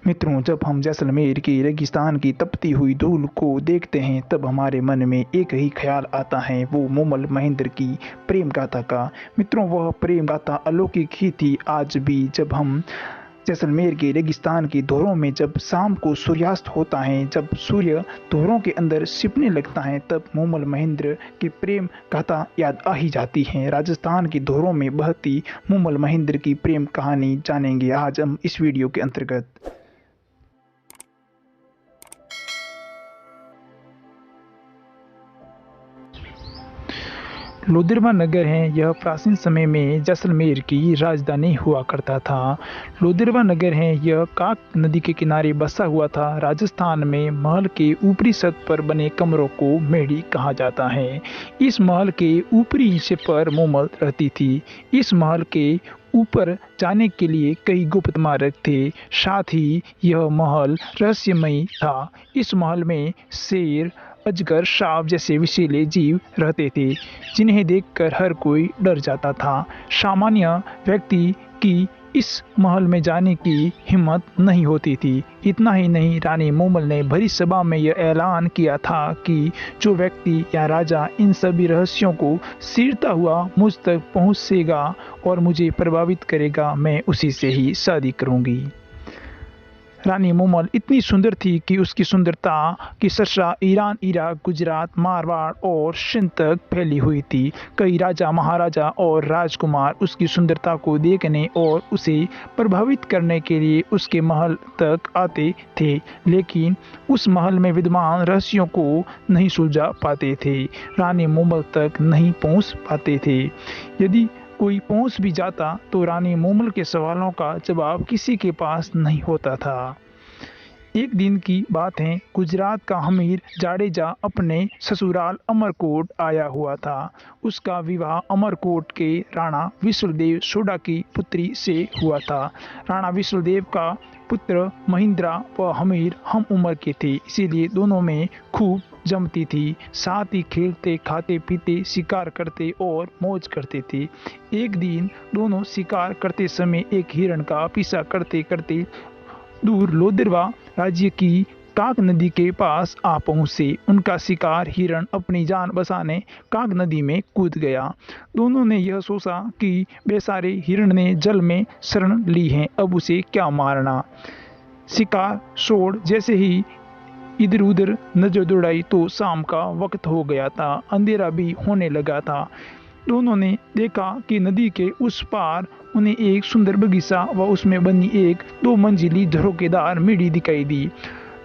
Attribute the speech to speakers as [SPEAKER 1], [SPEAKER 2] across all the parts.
[SPEAKER 1] मित्रों, जब हम जैसलमेर के रेगिस्तान की तपती हुई धूल को देखते हैं तब हमारे मन में एक ही ख्याल आता है, वो मोमल महेंद्र की प्रेम गाथा का। मित्रों, वह प्रेम गाथा अलौकिक ही थी। आज भी जब हम जैसलमेर के रेगिस्तान की धोरों में जब शाम को सूर्यास्त होता है, जब सूर्य धोरों के अंदर छिपने लगता है, तब मोमल महेंद्र की प्रेम गाथा याद आ ही जाती है। राजस्थान की धोरों में बहती मोमल महेंद्र की प्रेम कहानी जानेंगे आज हम इस वीडियो के अंतर्गत। लोदरवा नगर है, यह प्राचीन समय में जैसलमेर की राजधानी हुआ करता था। लोदरवा नगर है, यह काक नदी के किनारे बसा हुआ था। राजस्थान में महल के ऊपरी छत पर बने कमरों को मेढ़ी कहा जाता है। इस महल के ऊपरी हिस्से पर मोमल रहती थी। इस महल के ऊपर जाने के लिए कई गुप्त मार्ग थे। साथ ही यह महल रहस्यमयी था। इस महल में शेर, अजगर, सांप जैसे विषैले जीव रहते थे, जिन्हें देखकर हर कोई डर जाता था। सामान्य व्यक्ति की इस महल में जाने की हिम्मत नहीं होती थी। इतना ही नहीं, रानी मोमल ने भरी सभा में यह ऐलान किया था कि जो व्यक्ति या राजा इन सभी रहस्यों को चीरता हुआ मुझ तक पहुंचेगा और मुझे प्रभावित करेगा, मैं उसी से ही शादी करूंगी। रानी मोमल इतनी सुंदर थी कि उसकी सुंदरता की चर्चा ईरान, इराक, गुजरात, मारवाड़ और सिंध तक फैली हुई थी। कई राजा, महाराजा और राजकुमार उसकी सुंदरता को देखने और उसे प्रभावित करने के लिए उसके महल तक आते थे, लेकिन उस महल में विद्यमान रहस्यों को नहीं सुलझा पाते थे, रानी मोमल तक नहीं पहुंच पाते थे। यदि कोई पहुंच भी जाता तो रानी मोमल के सवालों का जवाब किसी के पास नहीं होता था। एक दिन की बात है, गुजरात का हमीर जाडेजा अपने ससुराल अमरकोट आया हुआ था। उसका विवाह अमरकोट के राणा विश्वदेव सोडा की पुत्री से हुआ था। राणा विश्वदेव का पुत्र महिंद्रा व हमीर हम उम्र के थे, इसीलिए दोनों में खूब जमती थी। साथ ही खेलते, खाते, पीते, शिकार करते और मौज करते थे। एक दिन दोनों शिकार करते समय एक हिरण का पीछा करते करते दूर लोदरवा राज्य की काक नदी के पास आ पहुंचे। उनका शिकार हिरण अपनी जान बचाने काक नदी में कूद गया। दोनों ने यह सोचा कि बेचारे हिरण ने जल में शरण ली है, अब उसे क्या मारना। शिकार छोड़ जैसे ही इधर उधर नजर दौड़ाई तो शाम का वक्त हो गया था, अंधेरा भी होने लगा था। दोनों ने देखा कि नदी के उस पार उन्हें एक सुंदर बगीचा व उसमें बनी एक 2 मंजिली झरोकेदार मेढ़ी दिखाई दी,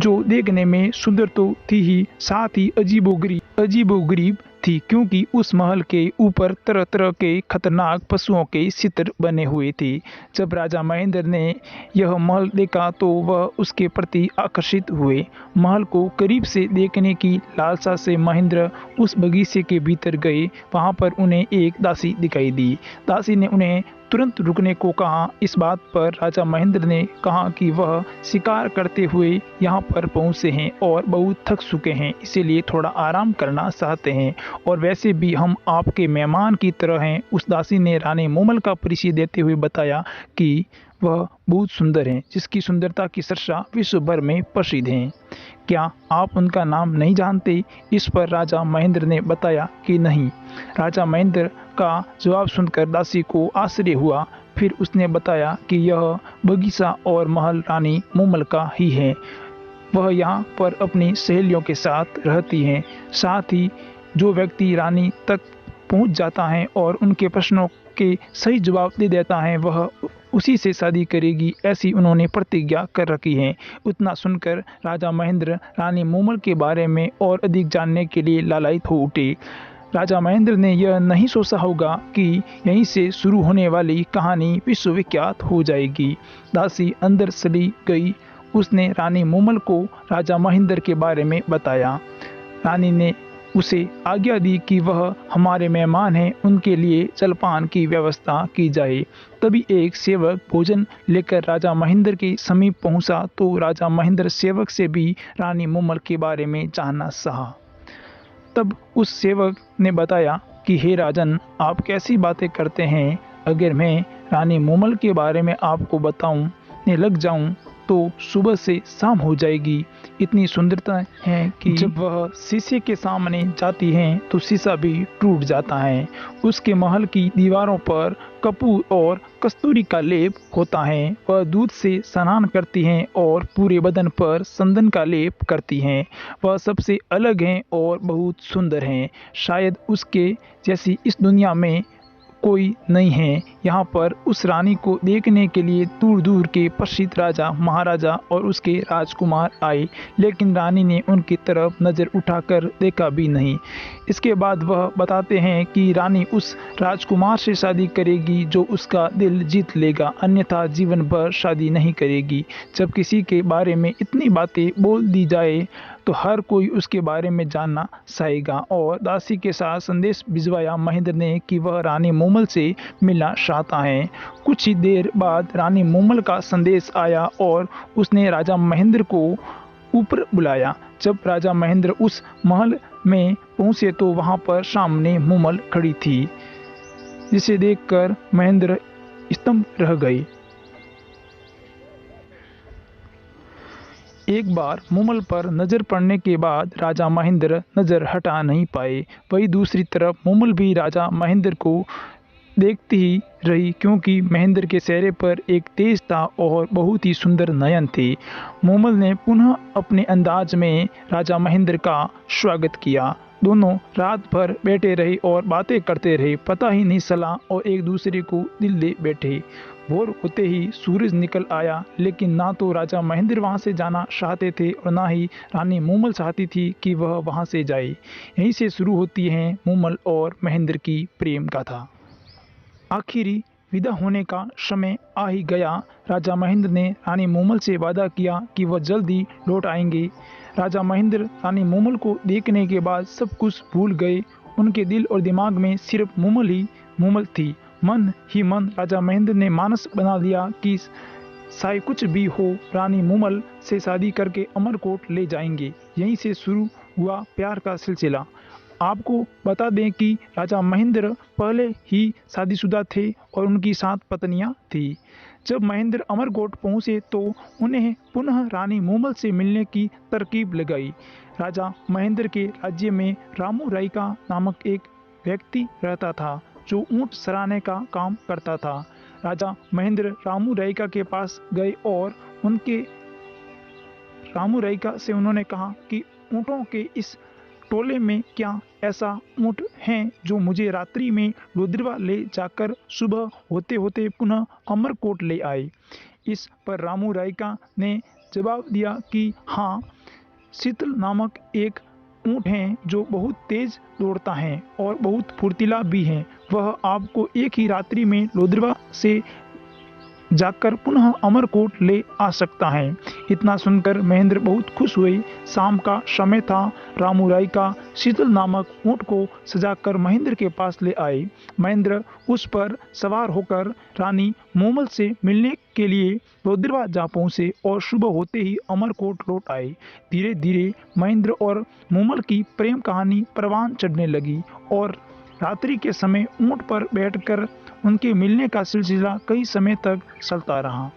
[SPEAKER 1] जो देखने में सुंदर तो थी ही, साथ ही अजीबोगरीब थी, क्योंकि उस महल के ऊपर तरह तरह के खतरनाक पशुओं के चित्र बने हुए थे। जब राजा महेंद्र ने यह महल देखा तो वह उसके प्रति आकर्षित हुए। महल को करीब से देखने की लालसा से महेंद्र उस बगीचे के भीतर गए। वहां पर उन्हें एक दासी दिखाई दी। दासी ने उन्हें तुरंत रुकने को कहा। इस बात पर राजा महेंद्र ने कहा कि वह शिकार करते हुए यहाँ पर पहुँचे हैं और बहुत थक चुके हैं, इसीलिए थोड़ा आराम करना चाहते हैं, और वैसे भी हम आपके मेहमान की तरह हैं। उस दासी ने रानी मोमल का परिचय देते हुए बताया कि वह बहुत सुंदर हैं, जिसकी सुंदरता की चर्चा विश्व भर में प्रसिद्ध है। क्या आप उनका नाम नहीं जानते? इस पर राजा महेंद्र ने बताया कि नहीं। राजा महेंद्र का जवाब सुनकर दासी को आश्चर्य हुआ। फिर उसने बताया कि यह बगीचा और महल रानी मोमल का ही है। वह यहाँ पर अपनी सहेलियों के साथ रहती हैं। साथ ही जो व्यक्ति रानी तक पहुँच जाता है और उनके प्रश्नों के सही जवाब दे देता है, वह उसी से शादी करेगी, ऐसी उन्होंने प्रतिज्ञा कर रखी है। उतना सुनकर राजा महेंद्र रानी मोमल के बारे में और अधिक जानने के लिए लालायित हो उठे। राजा महेंद्र ने यह नहीं सोचा होगा कि यहीं से शुरू होने वाली कहानी विश्वविख्यात हो जाएगी। दासी अंदर चली गई। उसने रानी मोमल को राजा महेंद्र के बारे में बताया। रानी ने उसे आज्ञा दी कि वह हमारे मेहमान हैं, उनके लिए जलपान की व्यवस्था की जाए। तभी एक सेवक भोजन लेकर राजा महेंद्र के समीप पहुंचा तो राजा महेंद्र सेवक से भी रानी मोमल के बारे में जानना चाहा। तब उस सेवक ने बताया कि हे राजन, आप कैसी बातें करते हैं। अगर मैं रानी मोमल के बारे में आपको बताऊं ने लग जाऊं तो सुबह से शाम हो जाएगी। इतनी सुंदरता है कि जब वह शीशे के सामने जाती हैं तो शीशा भी टूट जाता है। उसके महल की दीवारों पर कपूर और कस्तूरी का लेप होता है। वह दूध से स्नान करती हैं और पूरे बदन पर चंदन का लेप करती हैं। वह सबसे अलग हैं और बहुत सुंदर हैं। शायद उसके जैसी इस दुनिया में कोई नहीं है। यहाँ पर उस रानी को देखने के लिए दूर दूर के प्रसिद्ध राजा महाराजा और उसके राजकुमार आए, लेकिन रानी ने उनकी तरफ नज़र उठाकर देखा भी नहीं। इसके बाद वह बताते हैं कि रानी उस राजकुमार से शादी करेगी जो उसका दिल जीत लेगा, अन्यथा जीवन भर शादी नहीं करेगी। जब किसी के बारे में इतनी बातें बोल दी जाए तो हर कोई उसके बारे में जानना चाहेगा। और दासी के साथ संदेश भिजवाया महेंद्र ने कि वह रानी मूमल से मिलना चाहता है। कुछ ही देर बाद रानी मूमल का संदेश आया और उसने राजा महेंद्र को ऊपर बुलाया। जब राजा महेंद्र उस महल में पहुंचे तो वहां पर सामने मूमल खड़ी थी, जिसे देखकर महेंद्र स्तंभ रह गए। एक बार मूमल पर नजर पड़ने के बाद राजा महेंद्र नजर हटा नहीं पाए। वही दूसरी तरफ मूमल भी राजा महेंद्र को देखती ही रही, क्योंकि महेंद्र के चेहरे पर एक तेज था और बहुत ही सुंदर नयन थे। मूमल ने पुनः अपने अंदाज में राजा महेंद्र का स्वागत किया। दोनों रात भर बैठे रहे और बातें करते रहे, पता ही नहीं चला और एक दूसरे को दिल दे बैठे। भोर होते ही सूरज निकल आया, लेकिन ना तो राजा महेंद्र वहां से जाना चाहते थे और ना ही रानी मूमल चाहती थी कि वह वहां से जाए। यहीं से शुरू होती है मूमल और महेंद्र की प्रेम गाथा। आखिरी विदा होने का समय आ ही गया। राजा महेंद्र ने रानी मूमल से वादा किया कि वह जल्दी लौट आएंगे। राजा महेंद्र रानी मूमल को देखने के बाद सब कुछ भूल गए। उनके दिल और दिमाग में सिर्फ मूमल ही मूमल थी। मन ही मन राजा महेंद्र ने मानस बना लिया कि चाहे कुछ भी हो, रानी मूमल से शादी करके अमरकोट ले जाएंगे। यहीं से शुरू हुआ प्यार का सिलसिला। आपको बता दें कि राजा महेंद्र पहले ही शादीशुदा थे और उनकी 7 पत्नियां थी। जब महेंद्र अमरकोट पहुंचे तो उन्हें पुनः रानी मूमल से मिलने की तरकीब लगाई। राजा महेंद्र के राज्य में रामू रायका नामक एक व्यक्ति रहता था जो ऊंट सराने का काम करता था। राजा महेंद्र रामू रायका के पास गए और रामू रायका से उन्होंने कहा कि ऊँटों के इस टोले में क्या ऐसा ऊँट है जो मुझे रात्रि में लोदरवा ले जाकर सुबह होते होते पुनः अमरकोट ले आए। इस पर रामू रायका ने जवाब दिया कि हाँ, शीतल नामक एक ऊँट है जो बहुत तेज दौड़ता है और बहुत फुर्तीला भी है। वह आपको एक ही रात्रि में लोदरवा से जाकर पुनः अमरकोट ले आ सकता है। इतना सुनकर महेंद्र बहुत खुश हुए। शाम का समय था। रामू रायका शीतल नामक ऊँट को सजाकर महेंद्र के पास ले आए। महेंद्र उस पर सवार होकर रानी मूमल से मिलने के लिए लोदरवा जा पहुंचे और सुबह होते ही अमरकोट लौट आए। धीरे धीरे महेंद्र और मूमल की प्रेम कहानी परवान चढ़ने लगी और रात्रि के समय ऊँट पर बैठकर उनके मिलने का सिलसिला कई समय तक चलता रहा।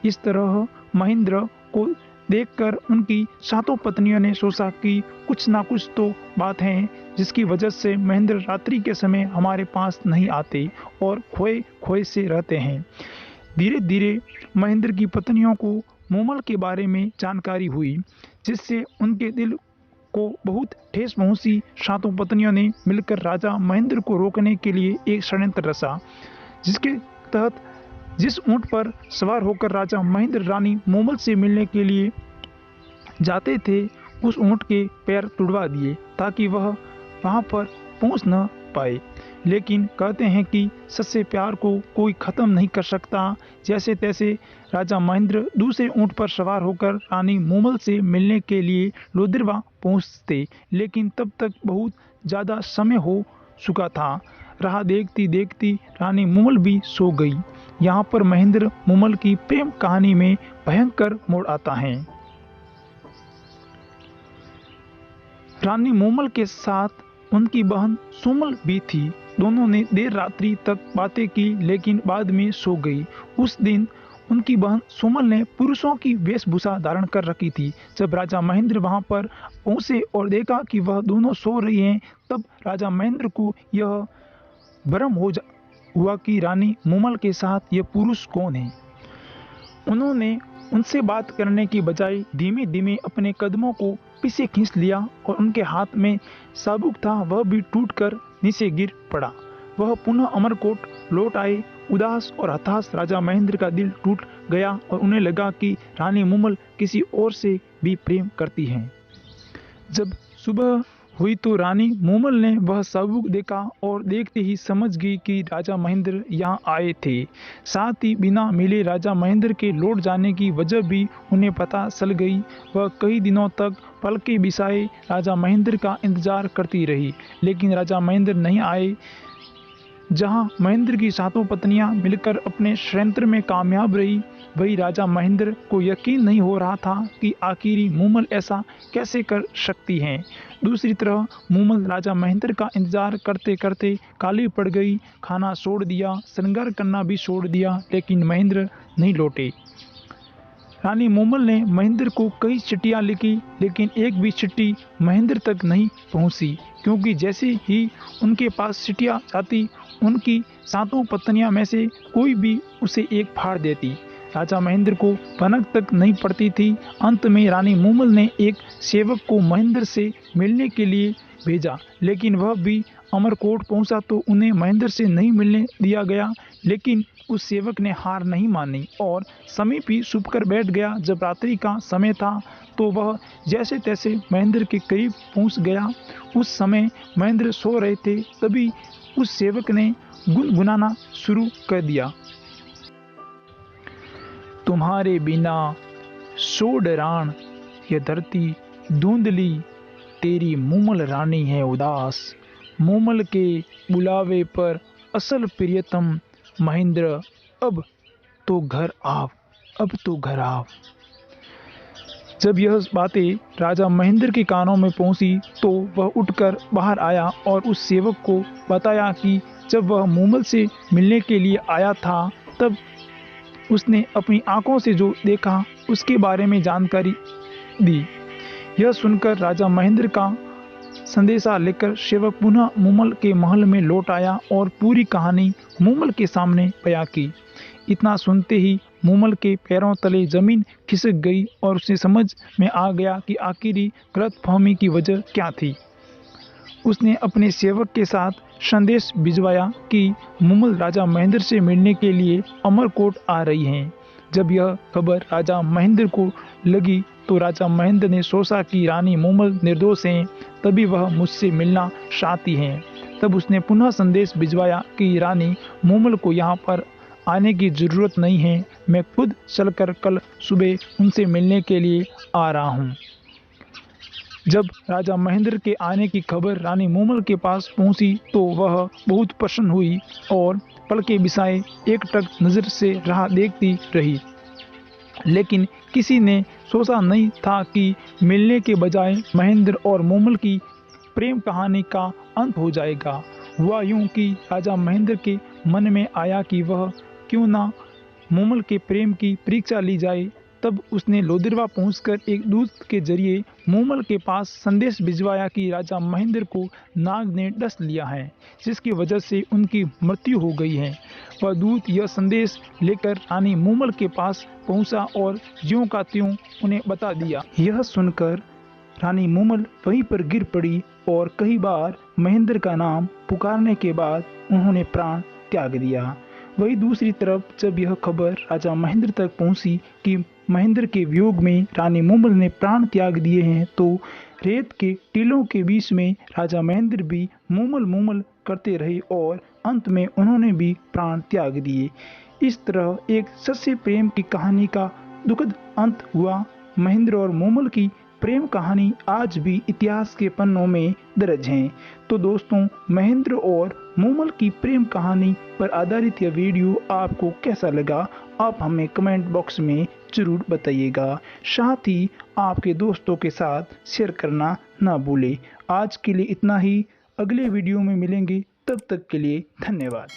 [SPEAKER 1] इस तरह महेंद्र को देखकर उनकी 7 पत्नियों ने सोचा कि कुछ ना कुछ तो बात है जिसकी वजह से महेंद्र रात्रि के समय हमारे पास नहीं आते और खोए खोए से रहते हैं। धीरे धीरे महेंद्र की पत्नियों को मूमल के बारे में जानकारी हुई, जिससे उनके दिल को बहुत ठेस पहुंची। 7 पत्नियों ने मिलकर राजा महेंद्र को रोकने के लिए एक षड्यंत्र रचा, जिसके तहत जिस ऊंट पर सवार होकर राजा महेंद्र रानी मूमल से मिलने के लिए जाते थे, उस ऊंट के पैर तुड़वा दिए ताकि वह वहां पर पहुंच न पाए। लेकिन कहते हैं कि सच्चे प्यार को कोई खत्म नहीं कर सकता। जैसे तैसे राजा महेंद्र दूसरे ऊंट पर सवार होकर रानी मूमल से मिलने के लिए लोदरवा पहुंचते, लेकिन तब तक बहुत ज़्यादा समय हो चुका था। राह देखती देखती रानी मूमल भी सो गई। यहाँ पर महेंद्र मूमल की प्रेम कहानी में भयंकर मोड़ आता है। रानी मूमल के साथ उनकी बहन सुमल भी थी। दोनों ने देर रात्रि तक बातें की, लेकिन बाद में सो गई। उस दिन उनकी बहन सुमल ने पुरुषों की वेशभूषा धारण कर रखी थी। जब राजा महेंद्र वहां पर पहुंचे और देखा कि वह दोनों सो रही हैं, तब राजा महेंद्र को यह भ्रम हुआ कि रानी मूमल के साथ यह पुरुष कौन है। उन्होंने उनसे बात करने की बजाय धीमे धीमे अपने कदमों को पीछे खींच लिया और उनके हाथ में चाबुक था, वह भी टूटकर नीचे गिर पड़ा। वह पुनः अमरकोट लौट आए। उदास और हताश राजा महेंद्र का दिल टूट गया और उन्हें लगा कि रानी मूमल किसी और से भी प्रेम करती हैं। जब सुबह हुई तो रानी मूमल ने वह चाबुक देखा और देखते ही समझ गई कि राजा महेंद्र यहाँ आए थे। साथ ही बिना मिले राजा महेंद्र के लौट जाने की वजह भी उन्हें पता चल गई। वह कई दिनों तक पलके बिछाए राजा महेंद्र का इंतजार करती रही, लेकिन राजा महेंद्र नहीं आए। जहां महेंद्र की सातों पत्नियां मिलकर अपने षड्यंत्र में कामयाब रही, वही राजा महेंद्र को यकीन नहीं हो रहा था कि आखिर मूमल ऐसा कैसे कर सकती हैं। दूसरी तरफ मूमल राजा महेंद्र का इंतजार करते करते काली पड़ गई। खाना छोड़ दिया, श्रृंगार करना भी छोड़ दिया, लेकिन महेंद्र नहीं लौटे। रानी मूमल ने महेंद्र को कई चिट्ठियां लिखी, लेकिन एक भी चिट्ठी महेंद्र तक नहीं पहुंची, क्योंकि जैसे ही उनके पास चिट्ठियां जाती, उनकी सातों पत्नियां में से कोई भी उसे एक फाड़ देती। राजा महेंद्र को भनक तक नहीं पड़ती थी। अंत में रानी मूमल ने एक सेवक को महेंद्र से मिलने के लिए भेजा, लेकिन वह भी अमरकोट पहुंचा तो उन्हें महेंद्र से नहीं मिलने दिया गया। लेकिन उस सेवक ने हार नहीं मानी और समीप ही छुपकर बैठ गया। जब रात्रि का समय था तो वह जैसे तैसे महेंद्र के करीब पहुंच गया। उस समय महेंद्र सो रहे थे, तभी उस सेवक ने गुनगुनाना शुरू कर दिया। तुम्हारे बिना सो डरान ये धरती धुंधली, तेरी मूमल रानी है उदास। मूमल के बुलावे पर असल प्रियतम महेंद्र, अब तो घर आव, अब तो घर आव। जब यह बातें राजा महेंद्र के कानों में पहुंची तो वह उठकर बाहर आया और उस सेवक को बताया कि जब वह मूमल से मिलने के लिए आया था, तब उसने अपनी आंखों से जो देखा उसके बारे में जानकारी दी। यह सुनकर राजा महेंद्र का संदेशा लेकर सेवक पुनः मूमल के महल में लौट आया और पूरी कहानी मूमल के सामने बयां की। इतना सुनते ही मूमल के पैरों तले जमीन खिसक गई और उसे समझ में आ गया कि आखिर गलतफहमी की वजह क्या थी। उसने अपने सेवक के साथ संदेश भिजवाया कि मूमल राजा महेंद्र से मिलने के लिए अमरकोट आ रही हैं। जब यह खबर राजा महेंद्र को लगी तो राजा महेंद्र ने सोचा कि रानी मूमल निर्दोष हैं, तभी वह मुझसे मिलना चाहती हैं। तब उसने पुनः संदेश भिजवाया कि रानी मूमल को यहाँ पर आने की जरूरत नहीं है, मैं खुद चलकर कल सुबह उनसे मिलने के लिए आ रहा हूँ। जब राजा महेंद्र के आने की खबर रानी मूमल के पास पहुंची तो वह बहुत प्रसन्न हुई और पलके बिछाए एकटक नजर से राह देखती रही। लेकिन किसी ने सोचा नहीं था कि मिलने के बजाय महेंद्र और मूमल की प्रेम कहानी का अंत हो जाएगा। हुआ यूं कि राजा महेंद्र के मन में आया कि वह क्यों ना मूमल के प्रेम की परीक्षा ली जाए। तब उसने लोदिरवा पहुंचकर एक दूत के जरिए मूमल के पास संदेश भिजवाया कि राजा महेंद्र को नाग ने डस लिया है, जिसकी वजह से उनकी मृत्यु हो गई है। वह दूत यह संदेश लेकर रानी मूमल के पास पहुंचा और ज्यों का त्यों उन्हें बता दिया। यह सुनकर रानी मूमल वहीं पर गिर पड़ी और कई बार महेंद्र का नाम पुकारने के बाद उन्होंने प्राण त्याग दिया। वही दूसरी तरफ जब यह खबर राजा महेंद्र तक पहुंची कि महेंद्र के वियोग में रानी मूमल ने प्राण त्याग दिए हैं, तो रेत के टीलों के बीच में राजा महेंद्र भी मूमल मूमल करते रहे और अंत में उन्होंने भी प्राण त्याग दिए। इस तरह एक सच्चे प्रेम की कहानी का दुखद अंत हुआ। महेंद्र और मूमल की प्रेम कहानी आज भी इतिहास के पन्नों में दर्ज है। तो दोस्तों, महेंद्र और मूमल की प्रेम कहानी पर आधारित यह वीडियो आपको कैसा लगा, आप हमें कमेंट बॉक्स में जरूर बताइएगा। साथ ही आपके दोस्तों के साथ शेयर करना ना भूलें। आज के लिए इतना ही, अगले वीडियो में मिलेंगे, तब तक के लिए धन्यवाद।